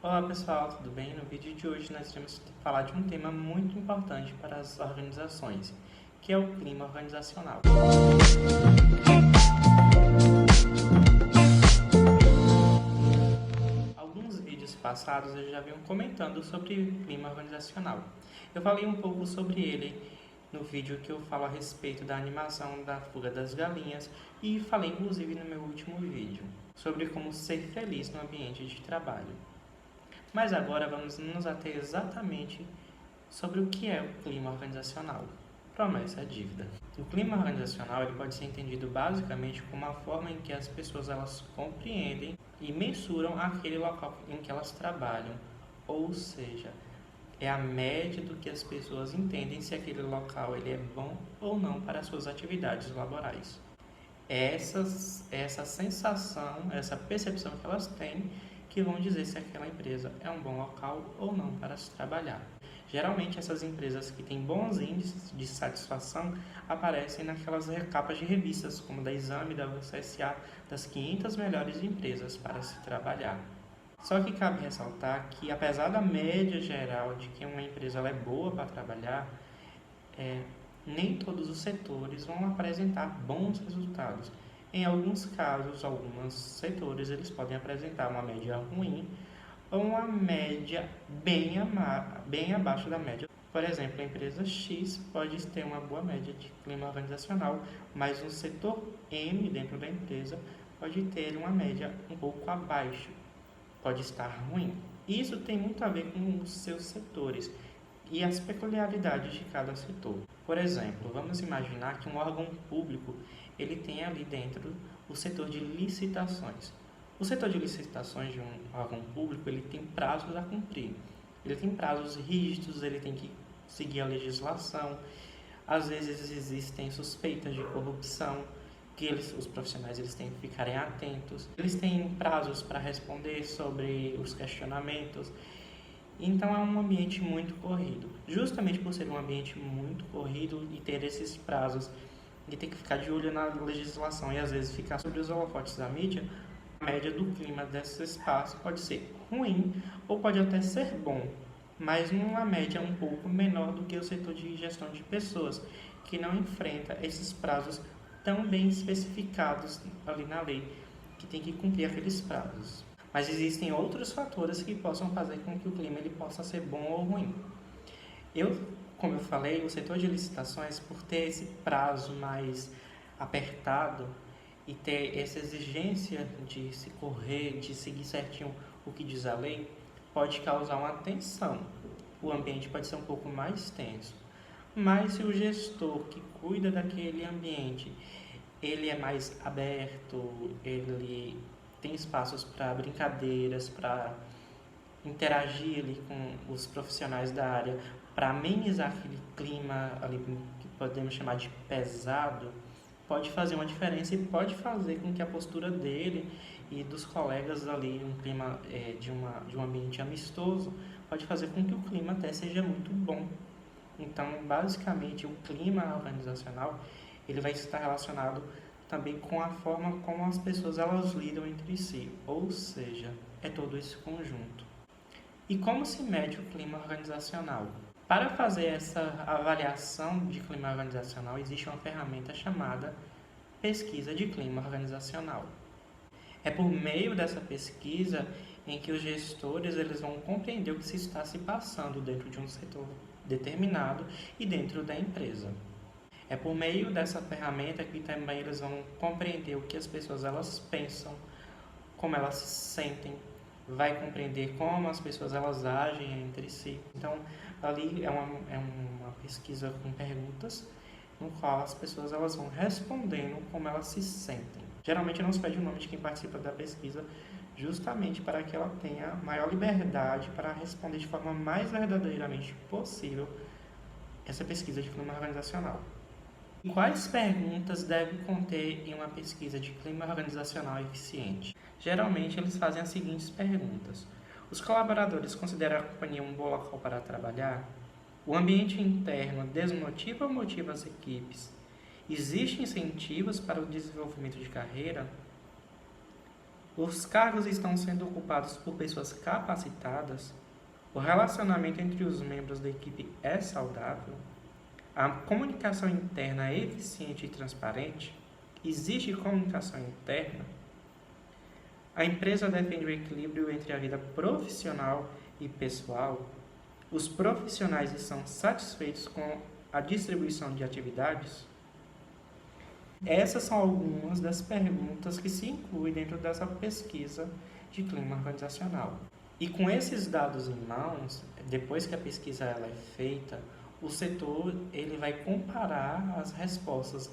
Olá pessoal, tudo bem? No vídeo de hoje nós iremos falar de um tema muito importante para as organizações, que é o clima organizacional. Alguns vídeos passados eu já venho comentando sobre clima organizacional. Eu falei um pouco sobre ele no vídeo que eu falo a respeito da animação da fuga das galinhas e falei inclusive no meu último vídeo sobre como ser feliz no ambiente de trabalho. Mas agora vamos nos ater exatamente sobre o que é o clima organizacional. Promessa é dívida. O clima organizacional ele pode ser entendido basicamente como a forma em que as pessoas elas compreendem e mensuram aquele local em que elas trabalham, ou seja, é a média do que as pessoas entendem se aquele local ele é bom ou não para as suas atividades laborais. Essa sensação, essa percepção que elas têm que vão dizer se aquela empresa é um bom local ou não para se trabalhar. Geralmente essas empresas que têm bons índices de satisfação aparecem naquelas capas de revistas como da Exame, da CSA, das 500 melhores empresas para se trabalhar. Só que cabe ressaltar que apesar da média geral de que uma empresa ela é boa para trabalhar, nem todos os setores vão apresentar bons resultados. Em alguns casos, alguns setores eles podem apresentar uma média ruim ou uma média bem abaixo da média. Por exemplo, a empresa X pode ter uma boa média de clima organizacional, mas um setor M dentro da empresa pode ter uma média um pouco abaixo, pode estar ruim. Isso tem muito a ver com os seus setores e as peculiaridades de cada setor. Por exemplo, vamos imaginar que um órgão público ele tem ali dentro o setor de licitações. O setor de licitações de um órgão público ele tem prazos a cumprir. Ele tem prazos rígidos, ele tem que seguir a legislação. Às vezes existem suspeitas de corrupção que os profissionais eles têm que ficarem atentos. Eles têm prazos para responder sobre os questionamentos. Então é um ambiente muito corrido. Justamente por ser um ambiente muito corrido e ter esses prazos e ter que ficar de olho na legislação e às vezes ficar sobre os holofotes da mídia, a média do clima desse espaço pode ser ruim ou pode até ser bom, mas numa média um pouco menor do que o setor de gestão de pessoas, que não enfrenta esses prazos tão bem especificados ali na lei, que tem que cumprir aqueles prazos. Mas existem outros fatores que possam fazer com que o clima ele possa ser bom ou ruim. Como eu falei, o setor de licitações, por ter esse prazo mais apertado e ter essa exigência de se correr, de seguir certinho o que diz a lei, pode causar uma tensão. O ambiente pode ser um pouco mais tenso. Mas se o gestor que cuida daquele ambiente, ele é mais aberto, ele tem espaços para brincadeiras, para interagir ali com os profissionais da área, para amenizar aquele clima ali que podemos chamar de pesado, pode fazer uma diferença e pode fazer com que a postura dele e dos colegas ali, um clima de um ambiente amistoso, pode fazer com que o clima até seja muito bom. Então, basicamente, o clima organizacional ele vai estar relacionado também com a forma como as pessoas elas lidam entre si, ou seja, é todo esse conjunto. E como se mede o clima organizacional? Para fazer essa avaliação de clima organizacional, existe uma ferramenta chamada pesquisa de clima organizacional. É por meio dessa pesquisa em que os gestores eles vão compreender o que se está se passando dentro de um setor determinado e dentro da empresa. É por meio dessa ferramenta que também eles vão compreender o que as pessoas elas pensam, como elas se sentem, vai compreender como as pessoas elas agem entre si. Então, ali é uma pesquisa com perguntas, no qual as pessoas elas vão respondendo como elas se sentem. Geralmente não se pede o nome de quem participa da pesquisa, justamente para que ela tenha maior liberdade para responder de forma mais verdadeiramente possível essa pesquisa de clima organizacional. Quais perguntas deve conter em uma pesquisa de clima organizacional eficiente? Geralmente, eles fazem as seguintes perguntas. Os colaboradores consideram a companhia um bom local para trabalhar? O ambiente interno desmotiva ou motiva as equipes? Existem incentivos para o desenvolvimento de carreira? os cargos estão sendo ocupados por pessoas capacitadas, o relacionamento entre os membros da equipe é saudável, a comunicação interna é eficiente e transparente, existe comunicação interna, a empresa defende o equilíbrio entre a vida profissional e pessoal, os profissionais estão satisfeitos com a distribuição de atividades? Essas são algumas das perguntas que se incluem dentro dessa pesquisa de clima organizacional. E com esses dados em mãos, depois que a pesquisa ela é feita, o setor ele vai comparar as respostas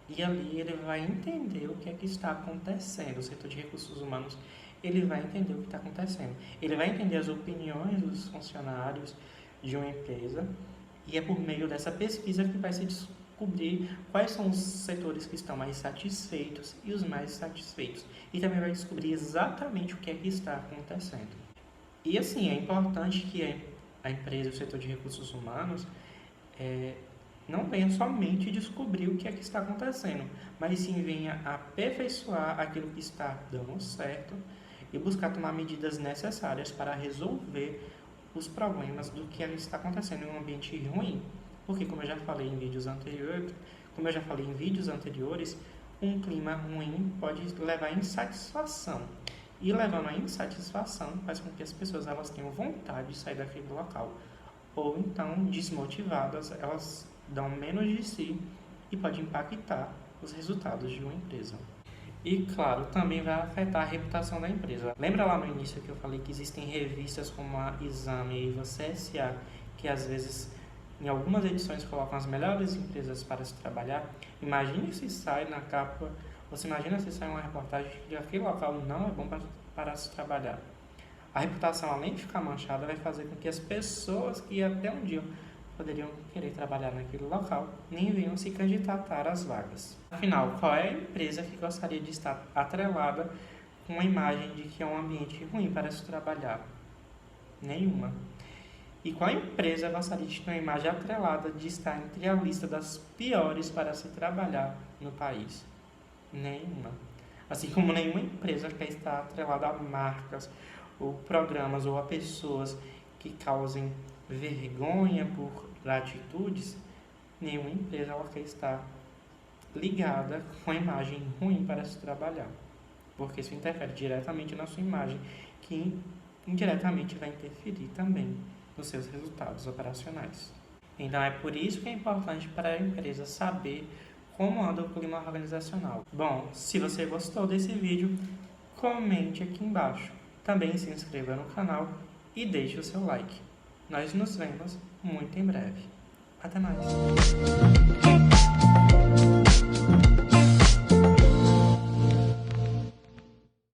e ali ele vai entender o que é que está acontecendo. O setor de recursos humanos ele vai entender o que está acontecendo. Ele vai entender as opiniões dos funcionários de uma empresa e é por meio dessa pesquisa que vai se descobrir quais são os setores que estão mais satisfeitos e os mais satisfeitos. E também vai descobrir exatamente o que é que está acontecendo. E assim, é importante que a empresa, o setor de recursos humanos, não venha somente descobrir o que é que está acontecendo, mas sim venha aperfeiçoar aquilo que está dando certo e buscar tomar medidas necessárias para resolver os problemas do que está acontecendo em um ambiente ruim. Porque, como eu já falei em vídeos anteriores, um clima ruim pode levar à insatisfação. E levando à insatisfação faz com que as pessoas elas tenham vontade de sair daquele local. Ou então, desmotivadas, elas dão menos de si e pode impactar os resultados de uma empresa. E, claro, também vai afetar a reputação da empresa. Lembra lá no início que eu falei que existem revistas como a Exame e a CSA, que às vezes, em algumas edições, colocam as melhores empresas para se trabalhar? Imagine se sai na capa, você imagina se sai uma reportagem que aquele local não é bom para se trabalhar. A reputação, além de ficar manchada, vai fazer com que as pessoas que até um dia poderiam querer trabalhar naquele local nem venham se candidatar às vagas. Afinal, qual é a empresa que gostaria de estar atrelada com a imagem de que é um ambiente ruim para se trabalhar? Nenhuma. E qual empresa gostaria de ter uma imagem atrelada de estar entre a lista das piores para se trabalhar no país? Nenhuma. Assim como nenhuma empresa quer estar atrelada a marcas, ou programas, ou a pessoas que causem vergonha por atitudes, nenhuma empresa ela quer estar ligada com a imagem ruim para se trabalhar. Porque isso interfere diretamente na sua imagem, que indiretamente vai interferir também nos seus resultados operacionais. Então é por isso que é importante para a empresa saber como anda o clima organizacional. Bom, se você gostou desse vídeo, comente aqui embaixo. Também se inscreva no canal e deixe o seu like. Nós nos vemos muito em breve. Até mais!